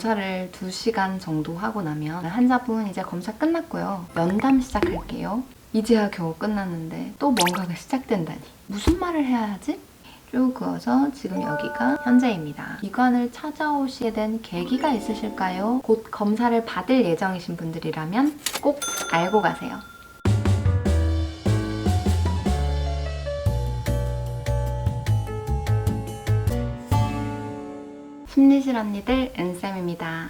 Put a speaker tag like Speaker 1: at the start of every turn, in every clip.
Speaker 1: 검사를 2시간 정도 하고 나면 환자분 이제 검사 끝났고요. 면담 시작할게요. 이제야 겨우 끝났는데 또 뭔가가 시작된다니. 무슨 말을 해야 하지? 쭉 그어서 지금 여기가 현재입니다. 기관을 찾아오시게 된 계기가 있으실까요? 곧 검사를 받을 예정이신 분들이라면 꼭 알고 가세요. 심리실 언니들 은쌤입니다.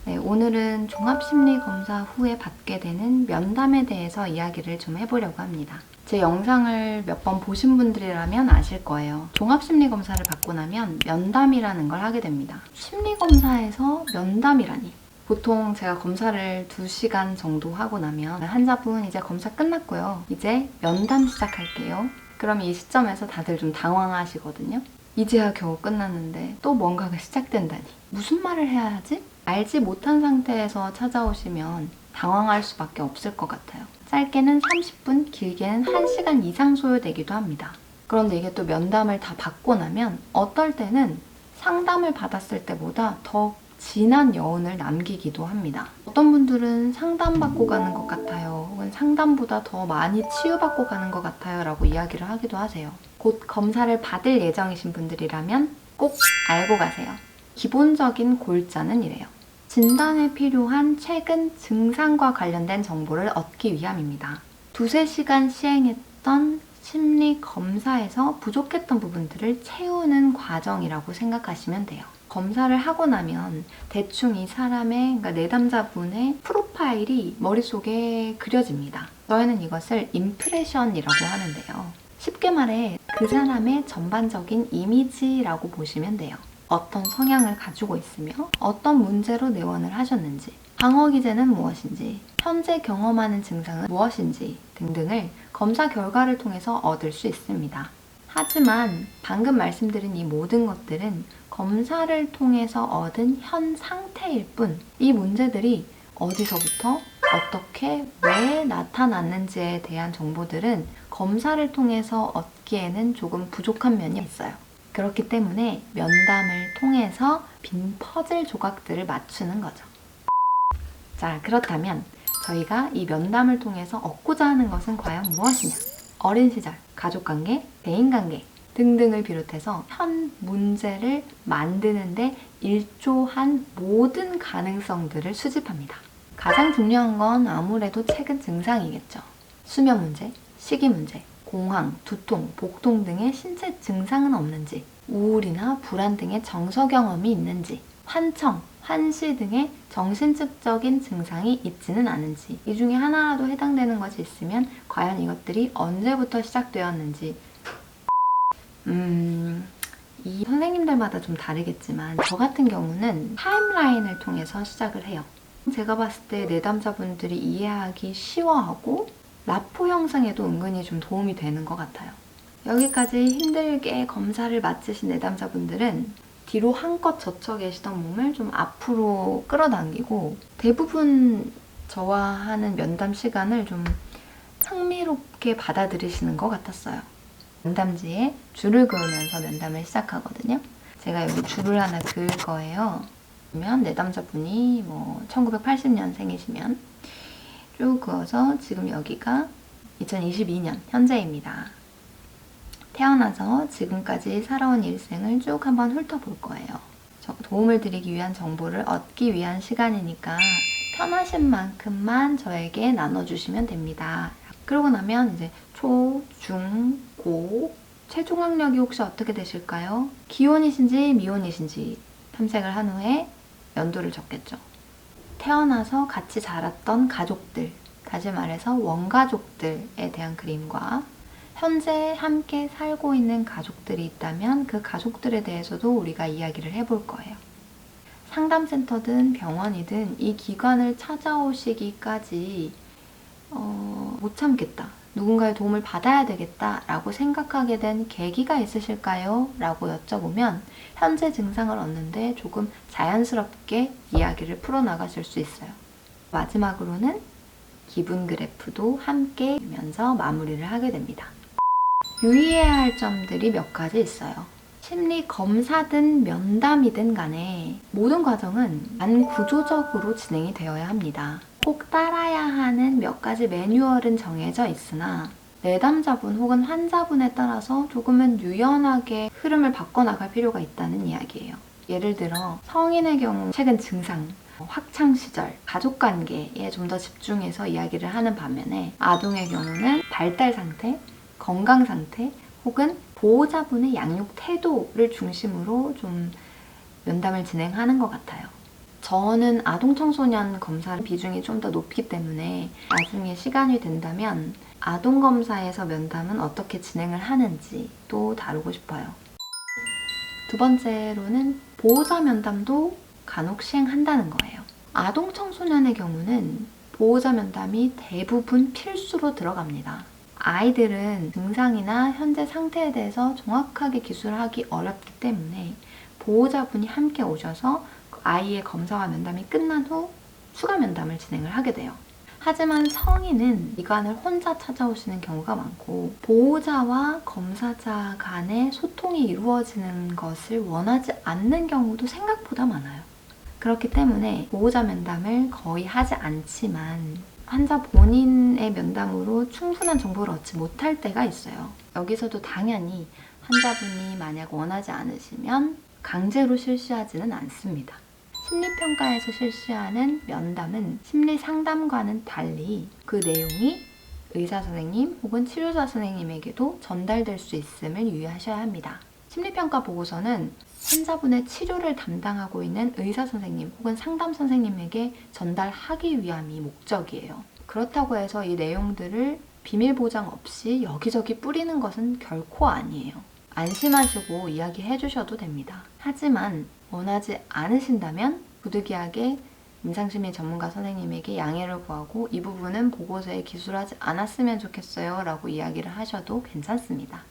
Speaker 1: 네, 오늘은 종합심리검사 후에 받게 되는 면담에 대해서 이야기를 좀 해보려고 합니다. 제 영상을 몇 번 보신 분들이라면 아실 거예요. 종합심리검사를 받고 나면 면담이라는 걸 하게 됩니다. 심리검사에서 면담이라니. 보통 제가 검사를 2시간 정도 하고 나면 환자분 이제 검사 끝났고요. 이제 면담 시작할게요. 그럼 이 시점에서 다들 좀 당황하시거든요. 이제야 겨우 끝났는데 또 뭔가가 시작된다니. 무슨 말을 해야 하지? 알지 못한 상태에서 찾아오시면 당황할 수밖에 없을 것 같아요. 짧게는 30분, 길게는 1시간 이상 소요되기도 합니다. 그런데 이게 또 면담을 다 받고 나면 어떨 때는 상담을 받았을 때보다 더 진한 여운을 남기기도 합니다. 어떤 분들은 상담받고 가는 것 같아요. 혹은 상담보다 더 많이 치유받고 가는 것 같아요. 라고 이야기를 하기도 하세요. 곧 검사를 받을 예정이신 분들이라면 꼭 알고 가세요. 기본적인 골자는 이래요. 진단에 필요한 최근 증상과 관련된 정보를 얻기 위함입니다. 2~3시간 시행했던 심리 검사에서 부족했던 부분들을 채우는 과정이라고 생각하시면 돼요. 검사를 하고 나면 대충 이 사람의, 그러니까 내담자분의 프로파일이 머릿속에 그려집니다. 저희는 이것을 임프레션이라고 하는데요. 쉽게 말해 그 사람의 전반적인 이미지라고 보시면 돼요. 어떤 성향을 가지고 있으며 어떤 문제로 내원을 하셨는지, 방어 기제는 무엇인지, 현재 경험하는 증상은 무엇인지 등등을 검사 결과를 통해서 얻을 수 있습니다. 하지만 방금 말씀드린 이 모든 것들은 검사를 통해서 얻은 현 상태일 뿐, 이 문제들이 어디서부터 어떻게 왜 나타났는지에 대한 정보들은 검사를 통해서 얻기에는 조금 부족한 면이 있어요. 그렇기 때문에 면담을 통해서 빈 퍼즐 조각들을 맞추는 거죠. 자, 그렇다면 저희가 이 면담을 통해서 얻고자 하는 것은 과연 무엇이냐? 어린 시절, 가족관계, 대인관계 등등을 비롯해서 현 문제를 만드는데 일조한 모든 가능성들을 수집합니다. 가장 중요한 건 아무래도 최근 증상이겠죠. 수면 문제, 식이 문제, 공황, 두통, 복통 등의 신체 증상은 없는지, 우울이나 불안 등의 정서 경험이 있는지, 환청, 환시 등의 정신적인 증상이 있지는 않은지, 이 중에 하나라도 해당되는 것이 있으면 과연 이것들이 언제부터 시작되었는지, 이 선생님들마다 좀 다르겠지만 저 같은 경우는 타임라인을 통해서 시작을 해요. 제가 봤을 때 내담자분들이 이해하기 쉬워하고 라포 형성에도 은근히 좀 도움이 되는 것 같아요. 여기까지 힘들게 검사를 마치신 내담자분들은 뒤로 한껏 젖혀 계시던 몸을 좀 앞으로 끌어당기고 대부분 저와 하는 면담 시간을 좀 흥미롭게 받아들이시는 것 같았어요. 면담지에 줄을 그으면서 면담을 시작하거든요. 제가 여기 줄을 하나 그을 거예요. 그러면 내담자분이 1980년생이시면 쭉 그어서 지금 여기가 2022년 현재입니다. 태어나서 지금까지 살아온 일생을 쭉 한번 훑어볼 거예요. 도움을 드리기 위한 정보를 얻기 위한 시간이니까 편하신 만큼만 저에게 나눠주시면 됩니다. 그러고 나면 이제 초, 중, 고, 최종 학력이 혹시 어떻게 되실까요? 기혼이신지 미혼이신지 탐색을 한 후에 연도를 적겠죠. 태어나서 같이 자랐던 가족들, 다시 말해서 원가족들에 대한 그림과 현재 함께 살고 있는 가족들이 있다면 그 가족들에 대해서도 우리가 이야기를 해볼 거예요. 상담센터든 병원이든 이 기관을 찾아오시기까지 못 참겠다, 누군가의 도움을 받아야 되겠다 라고 생각하게 된 계기가 있으실까요? 라고 여쭤보면 현재 증상을 얻는데 조금 자연스럽게 이야기를 풀어나가실 수 있어요. 마지막으로는 기분 그래프도 함께 보면서 마무리를 하게 됩니다. 유의해야 할 점들이 몇 가지 있어요. 심리 검사든 면담이든 간에 모든 과정은 반구조적으로 진행이 되어야 합니다. 꼭 따라야 하는 몇 가지 매뉴얼은 정해져 있으나 내담자분 혹은 환자분에 따라서 조금은 유연하게 흐름을 바꿔나갈 필요가 있다는 이야기예요. 예를 들어 성인의 경우 최근 증상, 학창시절, 가족관계에 좀 더 집중해서 이야기를 하는 반면에 아동의 경우는 발달 상태, 건강 상태 혹은 보호자분의 양육 태도를 중심으로 좀 면담을 진행하는 것 같아요. 저는 아동 청소년 검사 비중이 좀 더 높기 때문에 나중에 시간이 된다면 아동 검사에서 면담은 어떻게 진행을 하는지 또 다루고 싶어요. 두 번째로는 보호자 면담도 간혹 시행한다는 거예요. 아동 청소년의 경우는 보호자 면담이 대부분 필수로 들어갑니다. 아이들은 증상이나 현재 상태에 대해서 정확하게 기술하기 어렵기 때문에 보호자분이 함께 오셔서 아이의 검사와 면담이 끝난 후 추가 면담을 진행을 하게 돼요. 하지만 성인은 기관을 혼자 찾아오시는 경우가 많고 보호자와 검사자 간의 소통이 이루어지는 것을 원하지 않는 경우도 생각보다 많아요. 그렇기 때문에 보호자 면담을 거의 하지 않지만 환자 본인의 면담으로 충분한 정보를 얻지 못할 때가 있어요. 여기서도 당연히 환자분이 만약 원하지 않으시면 강제로 실시하지는 않습니다. 심리평가에서 실시하는 면담은 심리상담과는 달리 그 내용이 의사 선생님 혹은 치료사 선생님에게도 전달될 수 있음을 유의하셔야 합니다. 심리평가 보고서는 환자분의 치료를 담당하고 있는 의사 선생님 혹은 상담 선생님에게 전달하기 위함이 목적이에요. 그렇다고 해서 이 내용들을 비밀 보장 없이 여기저기 뿌리는 것은 결코 아니에요. 안심하시고 이야기해 주셔도 됩니다. 하지만 원하지 않으신다면 부득이하게 임상심리 전문가 선생님에게 양해를 구하고 이 부분은 보고서에 기술하지 않았으면 좋겠어요 라고 이야기를 하셔도 괜찮습니다.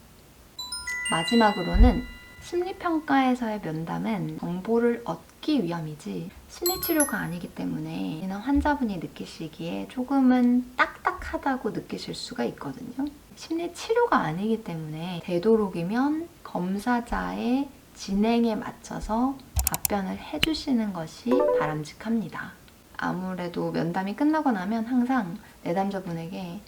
Speaker 1: 마지막으로는 심리평가에서의 면담은 정보를 얻기 위함이지 심리치료가 아니기 때문에 이는 환자분이 느끼시기에 조금은 딱딱하다고 느끼실 수가 있거든요. 심리치료가 아니기 때문에 되도록이면 검사자의 진행에 맞춰서 답변을 해주시는 것이 바람직합니다. 아무래도 면담이 끝나고 나면 항상 내담자분에게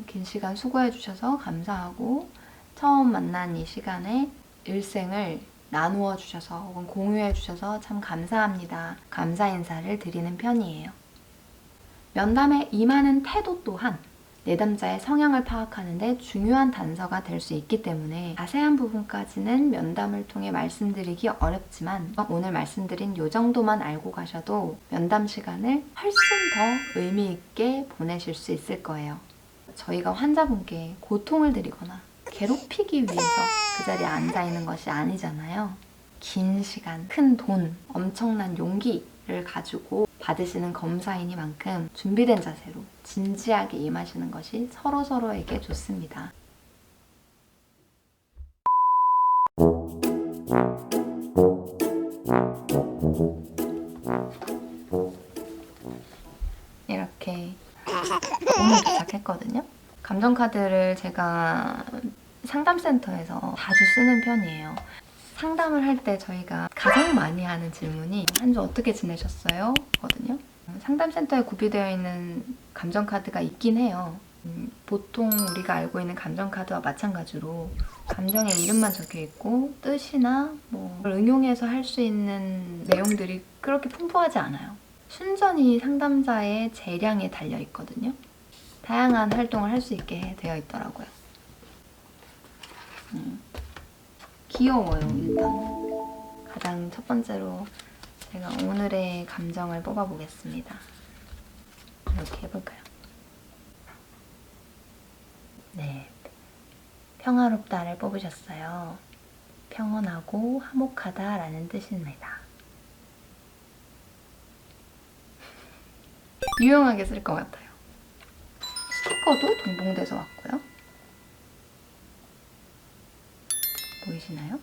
Speaker 1: 긴 시간 수고해 주셔서 감사하고 처음 만난 이 시간에 일생을 나누어 주셔서 혹은 공유해 주셔서 참 감사합니다. 감사 인사를 드리는 편이에요. 면담에 임하는 태도 또한 내담자의 성향을 파악하는 데 중요한 단서가 될 수 있기 때문에 자세한 부분까지는 면담을 통해 말씀드리기 어렵지만 오늘 말씀드린 이 정도만 알고 가셔도 면담 시간을 훨씬 더 의미 있게 보내실 수 있을 거예요. 저희가 환자분께 고통을 드리거나 괴롭히기 위해서 그 자리에 앉아 있는 것이 아니잖아요. 긴 시간, 큰 돈, 엄청난 용기를 가지고 받으시는 검사이니만큼 준비된 자세로 진지하게 임하시는 것이 서로서로에게 좋습니다. 이렇게 오늘 도착했거든요. 감정카드를 제가 상담센터에서 자주 쓰는 편이에요. 상담을 할 때 저희가 가장 많이 하는 질문이 한 주 어떻게 지내셨어요? 거든요. 상담센터에 구비되어 있는 감정카드가 있긴 해요. 보통 우리가 알고 있는 감정카드와 마찬가지로 감정의 이름만 적혀 있고 뜻이나 뭐 응용해서 할 수 있는 내용들이 그렇게 풍부하지 않아요. 순전히 상담자의 재량에 달려 있거든요. 다양한 활동을 할 수 있게 되어 있더라고요. 귀여워요. 일단 가장 첫 번째로 제가 오늘의 감정을 뽑아보겠습니다. 이렇게 해볼까요? 네, 평화롭다를 뽑으셨어요. 평온하고 화목하다라는 뜻입니다. 유용하게 쓸 것 같아요. 스티커도 동봉돼서 왔고요. 보이시나요?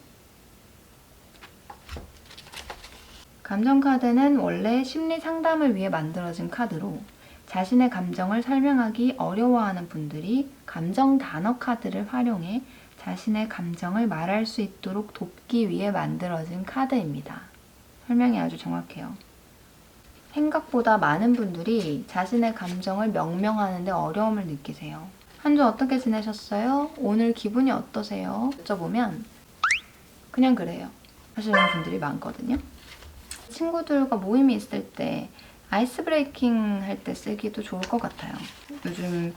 Speaker 1: 감정카드는 원래 심리 상담을 위해 만들어진 카드로 자신의 감정을 설명하기 어려워하는 분들이 감정 단어 카드를 활용해 자신의 감정을 말할 수 있도록 돕기 위해 만들어진 카드입니다. 설명이 아주 정확해요. 생각보다 많은 분들이 자신의 감정을 명명하는데 어려움을 느끼세요. 한 주 어떻게 지내셨어요? 오늘 기분이 어떠세요? 여쭤보면 그냥 그래요 하시는 분들이 많거든요. 친구들과 모임이 있을 때 아이스 브레이킹 할 때 쓰기도 좋을 것 같아요. 요즘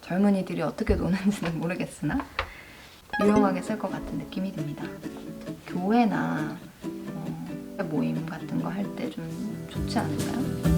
Speaker 1: 젊은이들이 어떻게 노는지는 모르겠으나 유용하게 쓸 것 같은 느낌이 듭니다. 교회나 모임 같은 거 할 때 좀 좋지 않을까요?